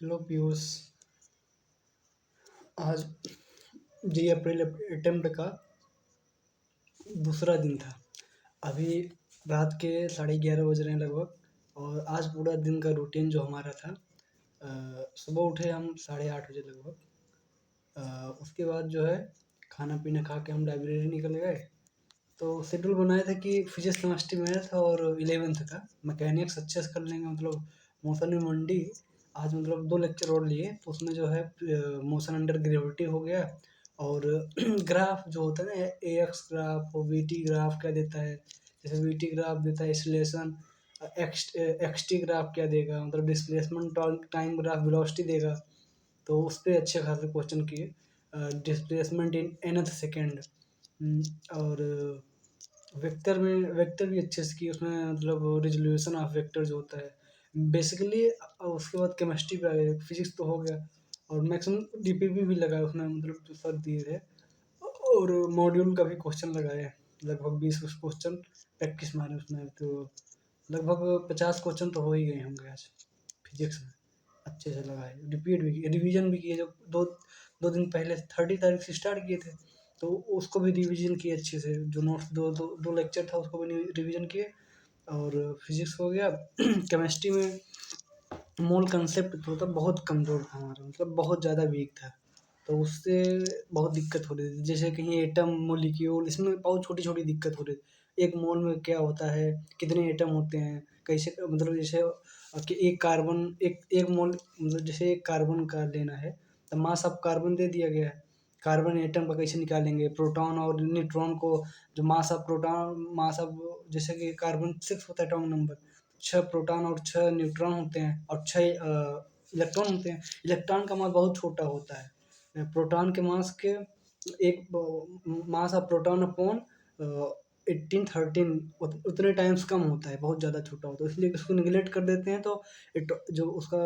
Hello Piyush. आज जी अप्रैल attempt का दूसरा दिन था। अभी रात के 11:30 बज रहे हैं लगभग। और आज पूरा दिन का रूटीन जो हमारा था, सुबह उठे हम 8:30 बजे लगभग। उसके बाद जो है खाना पीना खा के हम लाइब्रेरी निकल गए। तो शेड्यूल बनाया था कि फिजिक्स केमिस्ट्री मैथ और 11th का मैकेनिक्स अच्छे से कर लेंगे, मतलब मोशन एंड मंडी। आज मतलब 2 लेक्चर और लिए, तो उसमें जो है मोशन अंडर ग्रेविटी हो गया। और ग्राफ जो होता है ना, ए एक्स ग्राफ और वी टी ग्राफ क्या देता है। जैसे वी टी ग्राफ देता है एक्सीलरेशन, एक्स टी ग्राफ क्या देगा, मतलब डिस्प्लेसमेंट टाइम ग्राफ वेलोसिटी देगा। तो उस पे अच्छे खासे क्वेश्चन किए। Displacement in nth second. और वेक्टर में वेक्टर भी अच्छे से किए उसमें, मतलब रिजोल्यूशन ऑफ वेक्टर जो होता है बेसिकली। उसके बाद केमिस्ट्री पे आ गए, फिजिक्स तो हो गया। और मैक्सिमम डीपीपी भी लगा है उसमें, मतलब जो सर दिए थे। और मॉड्यूल का भी क्वेश्चन लगाए, लगभग 20 क्वेश्चन प्रैक्टिस मारे उसमें। तो लगभग 50 क्वेश्चन तो हो ही गए होंगे आज फिजिक्स में। अच्छे से लगाए, रिपीट भी किए, रिवीजन भी किए। जब दो दो दिन पहले 30 तारीख से स्टार्ट किए थे, तो उसको भी रिवीजन किए अच्छे से। जो नोट्स दो लेक्चर था उसको भी रिवीजन किए। और फिजिक्स हो गया। केमिस्ट्री में मोल कंसेप्ट जो था बहुत कमज़ोर था हमारा, मतलब बहुत ज़्यादा वीक था। तो उससे बहुत दिक्कत हो रही थी। जैसे कहीं एटम मोलिक्यूल, इसमें बहुत छोटी छोटी दिक्कत हो रही थी। एक मोल में क्या होता है, कितने एटम होते हैं, कैसे, मतलब जैसे कि एक कार्बन, एक मोल, मतलब जैसे एक कार्बन का लेना है तो मास ऑफ कार्बन दे दिया गया है। कार्बन एटम का कैसे निकालेंगे, प्रोटॉन और न्यूट्रॉन को। जो mass of proton, mass of, जैसे कि कार्बन 6 होता है एटॉमिक नंबर, 6 प्रोटॉन और 6 न्यूट्रॉन होते हैं, और 6 इलेक्ट्रॉन होते हैं। इलेक्ट्रॉन का मास बहुत छोटा होता है। प्रोटॉन के मास के एक मास ऑफ प्रोटॉन अपॉन 1813 उतने टाइम्स कम होता है, बहुत ज़्यादा छोटा होता है, इसलिए इसको निगलेक्ट कर देते हैं। तो जो उसका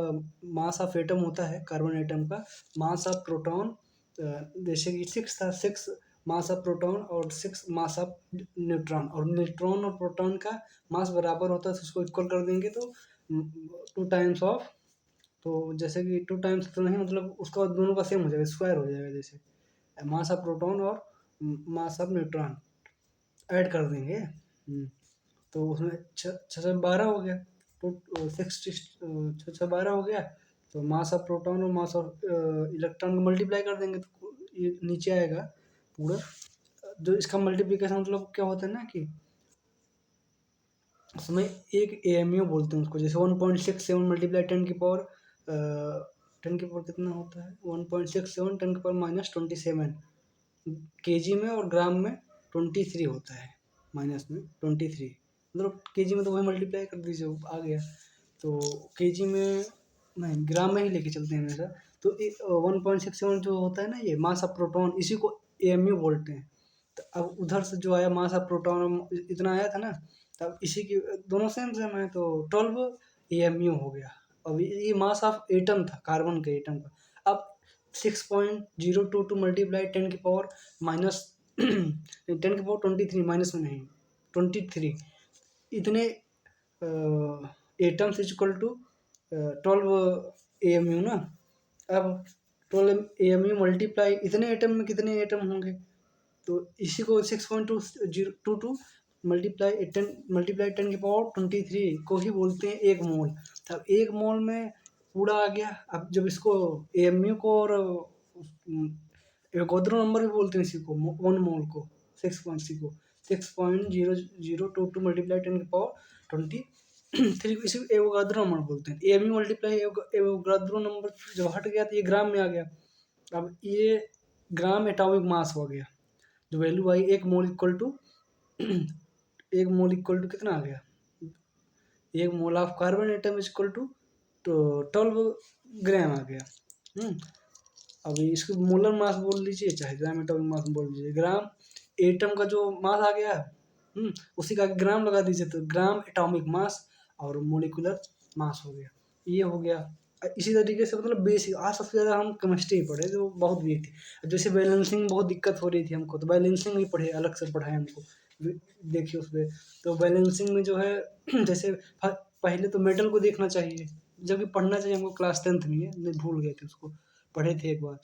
मास ऑफ एटम होता है, कार्बन एटम का मास ऑफ प्रोटॉन, जैसे कि 6 था, 6 मास ऑफ प्रोटॉन और 6 मास ऑफ न्यूट्रॉन। और न्यूट्रॉन और प्रोटॉन का मास बराबर होता है, तो उसको इक्वल कर देंगे तो 2 टाइम्स ऑफ। तो जैसे कि 2 टाइम्स तो नहीं, मतलब उसका दोनों का सेम हो जाएगा, स्क्वायर हो जाएगा। जैसे मास ऑफ प्रोटॉन और मास ऑफ न्यूट्रॉन ऐड कर देंगे। तो उसमें 6 6 12 हो गया। तो 6 6 12 हो गया। तो मास ऑफ प्रोटॉन और मास ऑफ इलेक्ट्रॉन को मल्टीप्लाई कर देंगे, तो ये नीचे आएगा पूरा। जो इसका मल्टीप्लिकेशन मतलब क्या होता है ना, कि उसमें एक एएमयू बोलते हैं उसको। जैसे 1.67 मल्टीप्लाई 10 की पावर कितना होता है, 1.67 10 की पावर -27 केजी में। और ग्राम में 23 होता है, माइनस में 23। मतलब केजी में तो वही मल्टीप्लाई कर दीजिए, आ गया। तो केजी में नहीं, ग्राम में ही लेके चलते हैं हमेशा। तो 1.67 जो होता है ना, ये मास ऑफ प्रोटॉन, इसी को एएमयू बोलते हैं। तो अब उधर से जो आया मास ऑफ प्रोटॉन इतना आया था ना, तब इसी की दोनों सेम सेम है, तो 12 एएमयू हो गया। अब ये मास ऑफ एटम था, कार्बन के एटम का। अब 6.022 मल्टीप्लाई 10 की पावर 23 में नहीं, 23 इतने एटम्स इक्वल टू 12 एएमयू ना। अब 12 एएमयू मल्टीप्लाई इतने एटम में कितने एटम होंगे, तो इसी को 6.2022 मल्टीप्लाई 10 की पावर 23 को ही बोलते हैं एक मोल। तब एक मोल में पूरा आ गया। अब जब इसको एएमयू को और एवोगाद्रो नंबर भी बोलते हैं इसी को, 1 मोल को, 6.00022 मल्टीप्लाई 10 की पावर 23 इसी को एवोगाद्रो नंबर बोलते हैं। एएमयू मल्टीप्लाई एवोगाद्रो नंबर जब हट गया तो ये ग्राम में आ गया। अब ये ग्राम एटॉमिक मास हो गया। जो वैल्यू आई, एक मोल इक्वल टू एक मोल इक्वल टू कितना आ गया, एक mole of carbon atom is equal to 12 gram आ गया। अभी इसको मोलर मास बोल लीजिए, चाहे ग्राम एटॉमिक मास बोल लीजिए। ग्राम एटम का जो मास आ गया, उसी का ग्राम लगा दीजिए, तो ग्राम एटॉमिक मास और मोलिकुलर मास हो गया। ये हो गया। इसी तरीके से, मतलब बेसिक, आज सबसे ज़्यादा हम केमिस्ट्री पढ़े जो बहुत वीक थी। जैसे बैलेंसिंग में बहुत दिक्कत हो रही थी हमको, तो बैलेंसिंग भी पढ़े, अलग से पढ़ाए हमको। देखिए उस पर, तो बैलेंसिंग में जो है जैसे पहले तो मेटल को देखना चाहिए। जबकि पढ़ना चाहिए हमको, क्लास 10th में है, नहीं भूल गए थे उसको, पढ़े थे एक बार।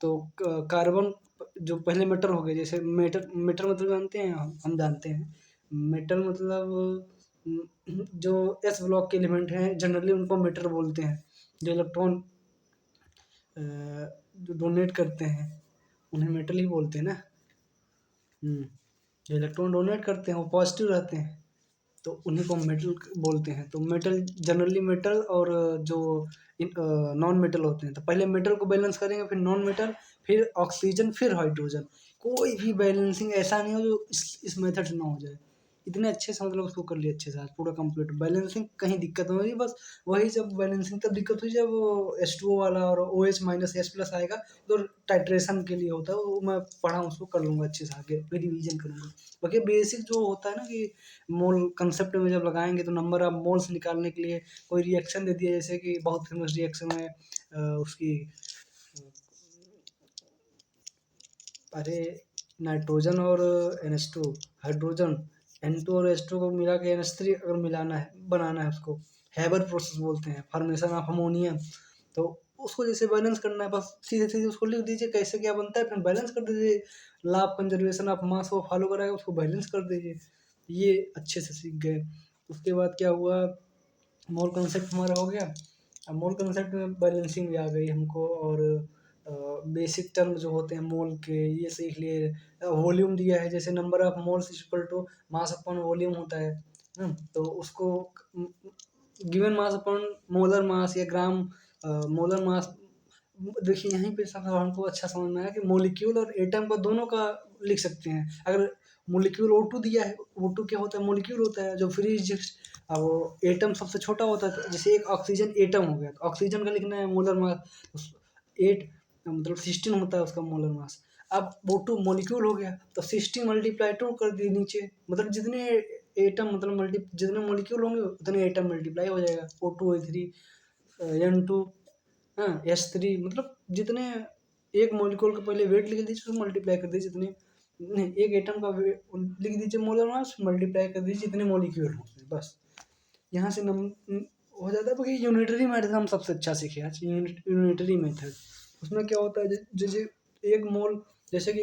तो कार्बन जो पहले मेटल हो गए, जैसे मेटल मेटल मतलब जानते हैं, हम जानते हैं मेटल मतलब जो एस ब्लॉक के एलिमेंट हैं जनरली उनको मेटल बोलते हैं। जो इलेक्ट्रॉन जो डोनेट करते हैं उन्हें मेटल ही बोलते हैं ना। जो इलेक्ट्रॉन डोनेट करते हैं वो पॉजिटिव रहते हैं, तो उन्हीं को हम मेटल बोलते हैं। तो मेटल जनरली मेटल और जो नॉन मेटल होते हैं, तो पहले मेटल को बैलेंस करेंगे, फिर नॉन मेटल, फिर ऑक्सीजन, फिर हाइड्रोजन। कोई भी बैलेंसिंग ऐसा नहीं हो जो इस मेथड से ना हो जाए। इतने अच्छे से मतलब उसको कर लिया अच्छे से, आज पूरा कंप्लीट बैलेंसिंग, कहीं दिक्कत नहीं होगी। बस वही जब बैलेंसिंग तब दिक्कत हुई जब H2O वाला और OH माइनस H प्लस आएगा, तो टाइट्रेशन के लिए होता है वो, मैं पढ़ा हूँ, उसको कर लूँगा अच्छे से, आगे फिर रिवीजन करूँगा। बाकी बेसिक जो होता है ना कि मोल कंसेप्ट में जब लगाएंगे तो नंबर ऑफ मोल्स निकालने के लिए कोई रिएक्शन दे दिया, जैसे कि बहुत फेमस रिएक्शन है उसकी, अरे नाइट्रोजन और NH2, हाइड्रोजन N2 और H2 को मिला के NH3 अगर मिलाना है, बनाना है उसको, हैबर प्रोसेस बोलते हैं, फॉर्मेशन ऑफ अमोनिया। तो उसको जैसे बैलेंस करना है, बस सीधे सीधे उसको लिख दीजिए कैसे क्या बनता है, फिर बैलेंस कर दीजिए। Law of conservation of mass को फॉलो कराएगा, उसको बैलेंस कर दीजिए। ये अच्छे से सीख गए। उसके बाद क्या हुआ, मोल कंसेप्ट हमारा हो गया। अब मोल कंसेप्ट में बैलेंसिंग भी आ गई हमको, और बेसिक टर्म जो होते हैं मोल के ये सीख लिए। वॉल्यूम दिया है, जैसे number of moles equal to mass upon volume होता है तो उसको given mass upon molar mass या ग्राम मोलर मास। देखिए यहीं पे सब हमको अच्छा समझ में आया कि मोलिक्यूल और एटम का दोनों का लिख सकते हैं। अगर मोलिक्यूल O2 दिया है, O2 क्या होता है, मोलिक्यूल होता है जो फ्री। अब वो एटम सबसे छोटा होता है, तो जैसे एक ऑक्सीजन एटम हो गया, तो ऑक्सीजन का लिखना है मोलर मास, 8 मतलब 16 होता है उसका मोलर मास। अब O2 मॉलिक्यूल हो गया, तो 16 मल्टीप्लाई 2 कर दिए नीचे, मतलब जितने एटम मतलब जितने मॉलिक्यूल होंगे उतने एटम मल्टीप्लाई हो जाएगा। O2 O3 N2 हाँ H3, मतलब जितने एक मॉलिक्यूल का पहले वेट लिख दीजिए, उसको मल्टीप्लाई कर दीजिए जितने, नहीं एक एटम का वेट लिख दीजिए मोलर मास, मल्टीप्लाई कर दीजिए जितने मॉलिक्यूल हों, बस यहाँ से नम हो जाता है। बाकी यूनिटरी मेथड हम सबसे अच्छा सीखे आज, यूनिटरी मेथड। उसमें क्या होता है, जैसे एक मोल, जैसे कि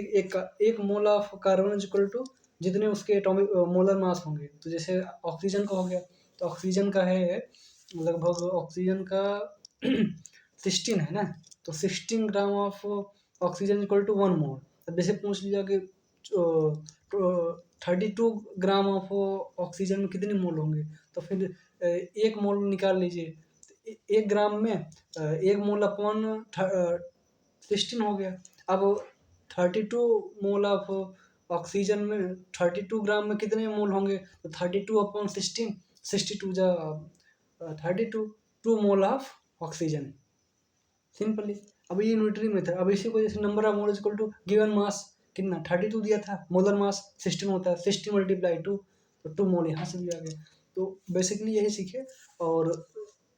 एक mole of carbon is equal to जितने उसके एटॉमिक मोलर मास होंगे। तो जैसे ऑक्सीजन का हो गया, तो ऑक्सीजन का है लगभग, ऑक्सीजन का 16 है ना, तो 16 gram of oxygen equal to 1 mole. अब जैसे पूछ लिया कि 32 ग्राम ऑफ ऑक्सीजन में कितने मोल होंगे, तो फिर एक मोल निकाल लीजिए। एक ग्राम में एक मोल अपॉन 16 हो गया। अब 32 मोल ऑफ ऑक्सीजन में 32 ग्राम में कितने मोल होंगे, तो 32 अपॉन 16, 62 जा 32, 2 मोल ऑफ ऑक्सीजन, सिंपली। अब ये न्यूट्री मेथड। अब इसी को जैसे number of mole equal to given mass कितना 32 दिया था, मोलर मास 16 होता है, 16 मल्टीप्लाई 2, तो 2 मोल यहाँ से भी आ गया। तो बेसिकली यही सीखे और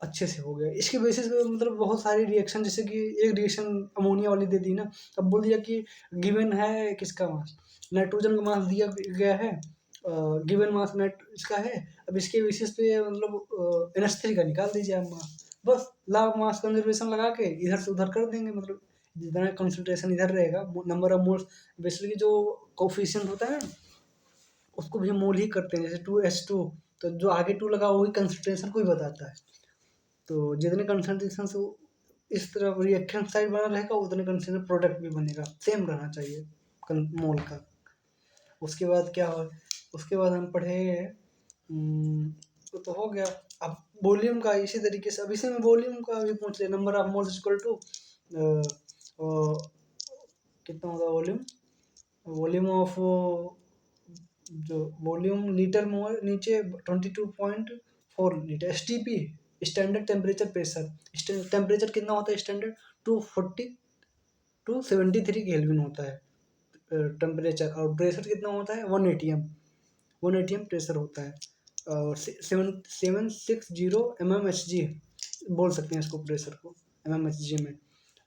अच्छे से हो गया। इसके बेसिस पे मतलब बहुत सारी रिएक्शन, जैसे कि एक रिएक्शन अमोनिया वाली दे दी ना, अब बोल दिया कि गिवन है किसका मास, नाइट्रोजन का मास दिया गया है, गिवन मास नेट इसका है। अब इसके बेसिस पे मतलब NH3 का निकाल दीजिए आप मास, बस लॉ ऑफ मास कंजर्वेशन लगा के इधर से उधर कर देंगे। मतलब जितना कंसंट्रेशन इधर रहेगा, नंबर ऑफ मोल्स, बेसिकली जो कोफिशिएंट होता है उसको भी मोल ही करते हैं, जैसे 2H2, तो जो आगे 2 लगा वही कंसंट्रेशन को ही बताता है। तो जितने कंसंट्रेशन से इस तरह रिएक्शन साइड बना रहेगा, उतने कंसंट्रेशन प्रोडक्ट भी बनेगा, सेम रहना चाहिए मोल का। उसके बाद क्या हो, उसके बाद हम पढ़े तो हो गया। अब वॉल्यूम का इसी तरीके से, अब इसी में वॉल्यूम का भी पूछ लिया, number of moles equal to कितना होगा वॉल्यूम, वॉल्यूम ऑफ जो वॉल्यूम लीटर में नीचे 22.4 litre, STP standard temperature pressure. Temperature कितना होता है स्टैंडर्ड, 240 टू 73 केल्विन होता है टेम्परेचर, और प्रेशर कितना होता है 1 atm, 1 atm प्रेशर होता है। और 760 mmHg बोल सकते हैं इसको, प्रेशर को mmHg में।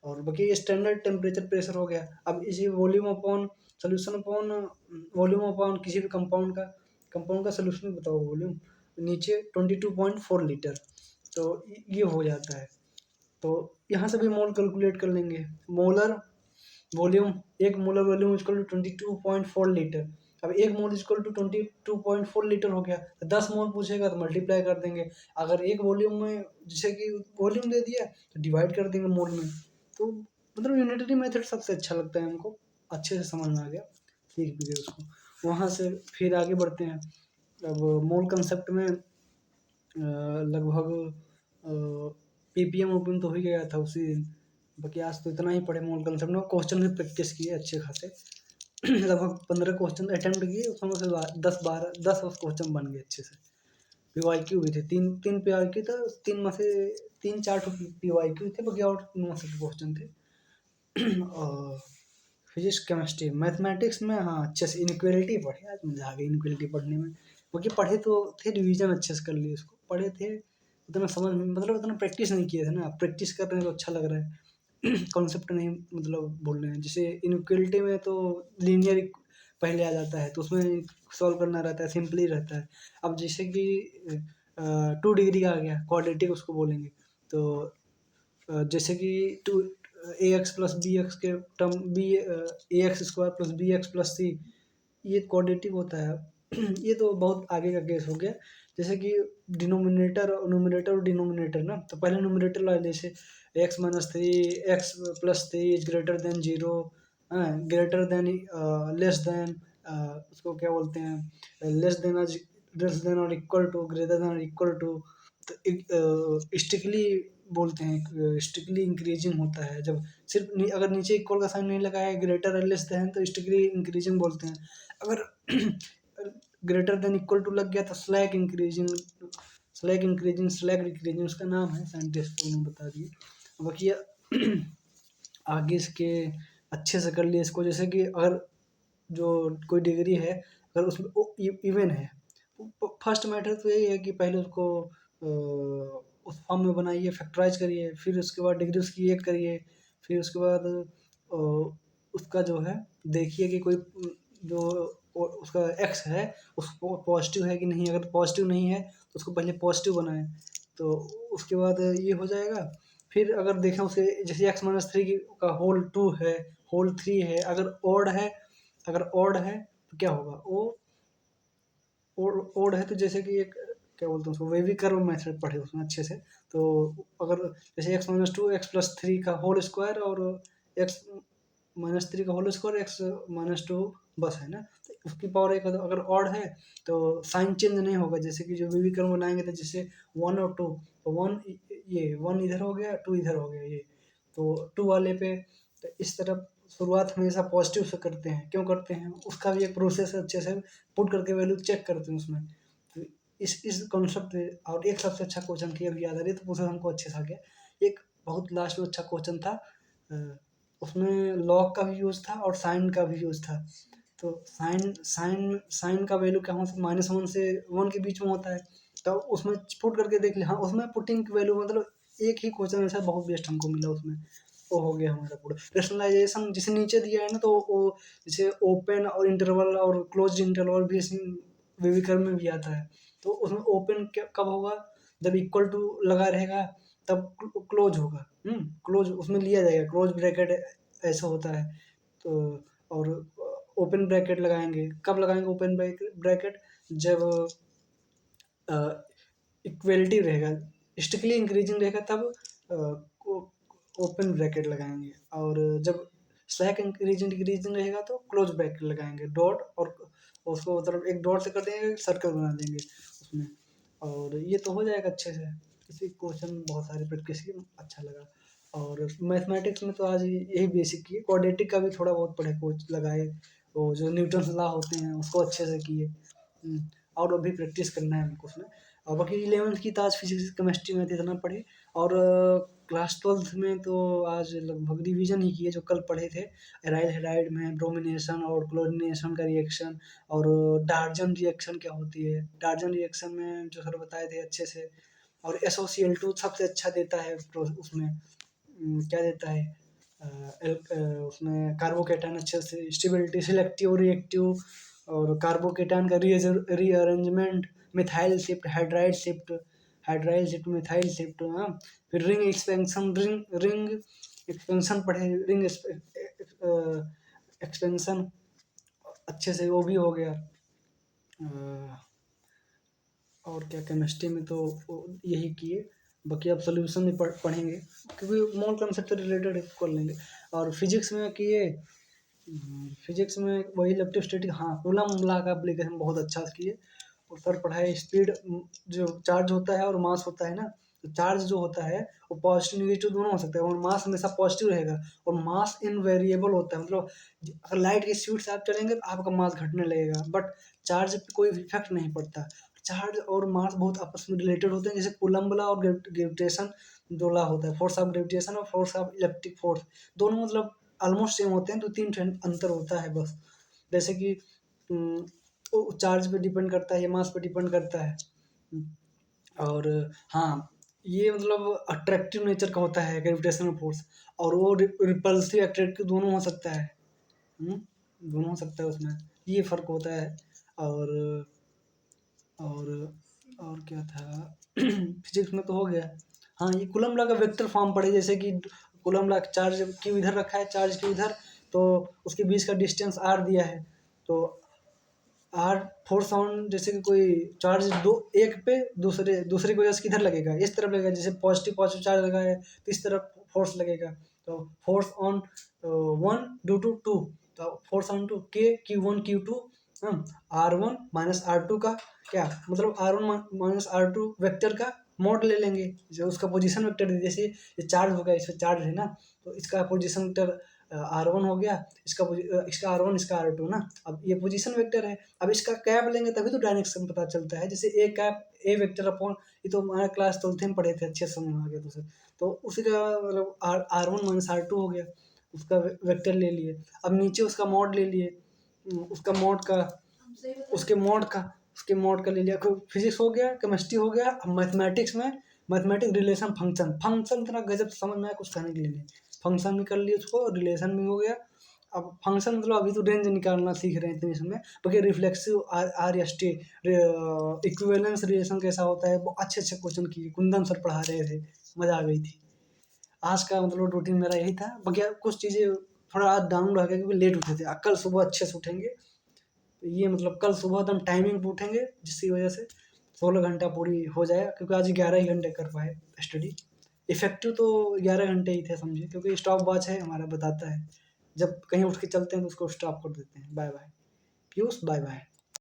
और बाकी स्टैंडर्ड टेम्परेचर प्रेशर हो गया। अब इसी volume upon solution upon volume upon किसी भी कंपाउंड का सोल्यूशन बताओ वॉल्यूम, नीचे 22.4 लीटर। तो ये हो जाता है। तो यहाँ से भी मोल कैलकुलेट कर लेंगे। मोलर वॉल्यूम, एक molar volume equal to 22.4 litre. अब एक मोल इक्वल टू 22.4 लीटर हो गया, तो 10 मोल पूछेगा तो मल्टीप्लाई कर देंगे। अगर एक वॉल्यूम में जैसे कि वॉल्यूम दे दिया तो डिवाइड कर देंगे मोल में। तो मतलब यूनिटरी मेथड सबसे अच्छा लगता है हमको, अच्छे से समझ में आ गया, सीख भी गए उसको। वहाँ से फिर आगे बढ़ते हैं। अब मोल कंसेप्ट में लगभग पीपीएम ओपीएम तो हो ही गया था उसी दिन। बाकी आज तो इतना ही पढ़े मोल कंसेप्ट में। क्वेश्चन भी प्रैक्टिस किए अच्छे खासे। लगभग 15 क्वेश्चन अटेम्प्ट किए, उसमें से 10 क्वेश्चन बन गए अच्छे से। पीवाईक्यू भी थे, तीन तीन पीवाईक्यू था, तीन में से 3-4 पीवाईक्यू थे, बाकी और 9 से क्वेश्चन थे। और फिजिक्स केमिस्ट्री मैथमेटिक्स में हाँ अच्छे से इनइक्वालिटी पढ़े, आज मजा आ गई इनइक्वालिटी पढ़ने में। क्योंकि पढ़े तो थे, रिवीजन अच्छे से कर लिए उसको, पढ़े थे उतना समझ में, मतलब उतना प्रैक्टिस नहीं किए थे ना। प्रैक्टिस कर रहे हैं तो अच्छा लग रहा है। कॉन्सेप्ट नहीं मतलब बोल रहे हैं। जैसे इनइक्वालिटी में तो लीनियर पहले आ जाता है, तो उसमें सॉल्व करना रहता है, सिंपली रहता है। अब जैसे कि 2 डिग्री आ गया, क्वाड्रेटिक उसको बोलेंगे। तो जैसे कि two a x plus b x के term b a x square plus b x plus c, ये क्वाड्रेटिक होता है। ये तो बहुत आगे का केस हो गया। जैसे कि डिनोमिनेटर और न्यूमरेटर और डिनोमिनेटर ना, तो पहले न्यूमरेटर ला, जैसे x minus three x plus three is greater than zero, greater than less than, उसको क्या बोलते हैं, लेस देन और इक्वल टू, ग्रेटर देन और इक्वल टू। तो स्ट्रिक्टली बोलते हैं, स्ट्रिक्टली इंक्रीजिंग होता है जब सिर्फ अगर नीचे इक्वल का साइन नहीं लगा है, ग्रेटर और लेस देन, तो स्ट्रिक्टली इंक्रीजिंग बोलते हैं। अगर ग्रेटर देन इक्वल टू लग गया तो स्लैक इंक्रीजिंग, स्लैक डिक्रीजिंग उसका नाम है, साइंटिस्ट को उन्होंने बता दिए। बाकी आगे इसके अच्छे से कर लिए इसको। जैसे कि अगर जो कोई डिग्री है, अगर उसमें इवन है, फर्स्ट मैटर तो यही है कि पहले उसको उस फॉर्म में बनाइए, फैक्टराइज करिए, फिर उसके बाद डिग्री उसकी 1 करिए, फिर उसके बाद उसका जो है देखिए कि कोई जो उसका एक्स है उसको पॉजिटिव है कि नहीं। अगर पॉजिटिव नहीं है तो उसको पहले पॉजिटिव बनाएं, तो उसके बाद ये हो जाएगा। फिर अगर देखें उसे, जैसे एक्स माइनस थ्री का होल 2 है, होल 3 है, अगर ऑड है तो क्या होगा, वो ओड है। तो जैसे कि एक क्या बोलते हैं उसको, वेवी कर्व मेथड पढ़े उसमें अच्छे से। तो अगर जैसे x minus two x plus three का होल स्क्वायर और एक्स माइनस थ्री का whole square x minus two बस है ना, तो उसकी पावर एक अगर ऑड है तो साइन चेंज नहीं होगा। जैसे कि जो वेवी कर्व बनाएंगे तो जैसे 1 और 2, तो 1 ये 1 इधर हो गया, 2 इधर हो गया, ये तो 2 वाले पे। तो इस तरफ शुरुआत हमेशा पॉजिटिव से करते हैं। क्यों करते हैं, उसका भी एक प्रोसेस है, अच्छे से पुट करके वैल्यू चेक करते हैं उसमें। तो इस कॉन्सेप्ट। और एक सबसे अच्छा क्वेश्चन की अभी याद आ रही है, तो प्रोसेस हमको अच्छे से आ गया। एक बहुत लास्ट में अच्छा क्वेश्चन था, उसमें लॉग का भी यूज़ था और साइन का भी यूज़ था। तो साइन का वैल्यू क्या हो, -1 से 1 के बीच में होता है। तो उसमें पुट करके देख लिया, हाँ उसमें पुटिंग की वैल्यू, मतलब एक ही क्वेश्चन ऐसा बहुत बेस्ट हमको मिला उसमें। वो हो गया हमारा पूरा रेशनलाइजेशन। जिसे नीचे दिया है ना, तो वो जैसे ओपन और इंटरवल और क्लोज इंटरवल भी विविकर में भी आता है। तो उसमें ओपन कब होगा, जब इक्वल टू लगा रहेगा तब क्लोज होगा। क्लोज उसमें लिया जाएगा, क्लोज ब्रैकेट ऐसा होता है। तो और ओपन ब्रैकेट लगाएंगे, कब लगाएंगे ओपन ब्रैकेट, जब इक्वलिटी रहेगा, स्ट्रिक्टली इंक्रीजिंग रहेगा, तब ओपन ब्रैकेट लगाएंगे। और जब स्लैक इंक्रीजिंग डिक्रीजिंग रहेगा तो क्लोज ब्रैकेट लगाएंगे, डॉट, और उसको मतलब एक डॉट से कर देंगे, सर्कल बना देंगे उसमें। और ये तो हो जाएगा अच्छे से। इसी क्वेश्चन बहुत सारे प्रैक्टिस किए, अच्छा लगा। और मैथमेटिक्स में तो आज यही बेसिक किए, क्वाड्रेटिक का भी थोड़ा बहुत पढ़े, कोच लगाए, वो जो न्यूटन लॉ होते हैं उसको अच्छे से किए। और अभी प्रैक्टिस करना है हमको उसमें। और बाकी 11th की तो आज फिजिक्स केमिस्ट्री में तो इतना पढ़े। और क्लास 12th में तो आज लगभग रिवीजन ही किए जो कल पढ़े थे। एराइल हेराइड में ब्रोमिनेशन और क्लोरिनेशन का रिएक्शन, और डार्जन रिएक्शन क्या होती है, डार्जन रिएक्शन में जो सर बताए थे अच्छे से। और SOCl2 सबसे अच्छा देता है उसमें, क्या देता है, उसमें कार्बोकेटायन अच्छे से स्टेबिलिटी, सिलेक्टिव, रिएक्टिव, और कार्बोकेटायन का rearrangement, methyl shift, hydride shift, हाइड्राइल शिफ्ट, मिथाइल शिफ्ट, हाँ। फिर रिंग एक्सपेंशन पढ़े, रिंग एक्सपेंशन अच्छे से वो भी हो गया। और क्या, केमिस्ट्री में तो यही किए, बाकी अब सोल्यूशन में पढ़ेंगे, क्योंकि मोल कंसेप्ट से रिलेटेड कर लेंगे। और फिजिक्स में किए, फिजिक्स में वही इलेक्ट्रोस्टैटिक, हाँ, कूलम लॉ का एप्लीकेशन बहुत अच्छा किए। और सर पढ़ाए स्पीड, जो चार्ज होता है और मास होता है ना, तो चार्ज जो होता है वो पॉजिटिव नेगेटिव दोनों हो सकता है, और मास हमेशा पॉजिटिव रहेगा। और मास इनवेरिएबल होता है, मतलब अगर लाइट की स्पीड से आप चलेंगे तो आपका मास घटने लगेगा, बट चार्ज पे कोई इफेक्ट नहीं पड़ता। चार्ज और मास बहुत आपस में रिलेटेड होते हैं, जैसे कूलम लॉ और ग्रेविटेशन, दो लॉ होता है, फोर्स ऑफ ग्रेविटेशन और फोर्स ऑफ इलेक्ट्रिक फोर्स, दोनों मतलब ऑलमोस्ट सेम होते हैं, तो 3 अंतर होता है बस। जैसे कि वो चार्ज पे डिपेंड करता है, ये मास पे डिपेंड करता है। और हाँ, ये मतलब अट्रैक्टिव नेचर का होता है ग्रेविटेशनल फोर्स, और वो रिपल्सिव अट्रैक्टिव दोनों हो सकता है। दोनों हो सकता है उसमें, ये फ़र्क होता है। और और और क्या था फिजिक्स में तो हो गया। हाँ, ये कूलम लॉ का वेक्टर फॉर्म पढ़े, जैसे कि कूलम लॉ चार्ज क्यू इधर रखा है, चार्ज क्यू इधर, तो उसके बीच का डिस्टेंस आर दिया है, तो आर फोर्स ऑन, जैसे कि कोई चार्ज दो एक पे दूसरे दूसरे की वजह से किधर लगेगा, इस तरफ लगेगा, जैसे पॉजिटिव पॉजिटिव चार्ज लगा है तो इस तरफ फोर्स लगेगा। तो force on one due to two, तो फोर्स ऑन टू के Q1 Q2, R1 minus R2 का क्या मतलब, R1 माइनस R2 वेक्टर का मॉड ले लेंगे, जो उसका पोजीशन वेक्टर, जैसे ये चार्ज होगा, इस पर चार्ज है ना, तो इसका पोजीशन वेक्टर R1 हो गया, इसका R1, इसका R2 ना। अब ये पोजीशन वेक्टर है, अब इसका कैप लेंगे तभी तो डायरेक्शन पता चलता है, जैसे A cap A vector upon, ये तो हमारा क्लास 12th में पढ़े थे, अच्छे समझ में आ गया तो उसी का मतलब R1 माइनस R2 हो गया, उसका वेक्टर ले लिए। अब नीचे उसका मॉड ले लिए, उसका मॉड का उसके मॉड का उसके मॉड का ले लिया। फिजिक्स हो गया, केमिस्ट्री हो गया। अब मैथमेटिक्स में मैथमेटिक रिलेशन फंक्शन, फंक्शन इतना गजब समझ में आया, कुछ कहने के लिए नहीं। फंक्शन भी कर लिए उसको, रिलेशन भी हो गया। अब फंक्शन मतलब अभी तो रेंज निकालना सीख रहे हैं इतने समय, बाकी reflexive R S T, equivalence relation कैसा होता है, वो अच्छे अच्छे क्वेश्चन किए, कुंदन सर पढ़ा रहे थे, मजा आ गई थी। आज का मतलब रूटीन मेरा यही था, बाकी कुछ चीज़ें थोड़ा आज डाउन रह गया क्योंकि लेट उठे थे। कल सुबह अच्छे से उठेंगे, तो ये मतलब कल सुबह एकदम टाइमिंग पे उठेंगे, जिसकी वजह से 16 घंटा पूरी हो जाए, क्योंकि आज 11 ही घंटे कर पाए स्टडी। इफेक्टिव तो 11 घंटे ही थे समझे, क्योंकि स्टॉप वॉच है हमारा, बताता है जब कहीं उठ के चलते हैं तो उसको स्टॉप कर देते हैं। Bye bye Piyush, bye bye.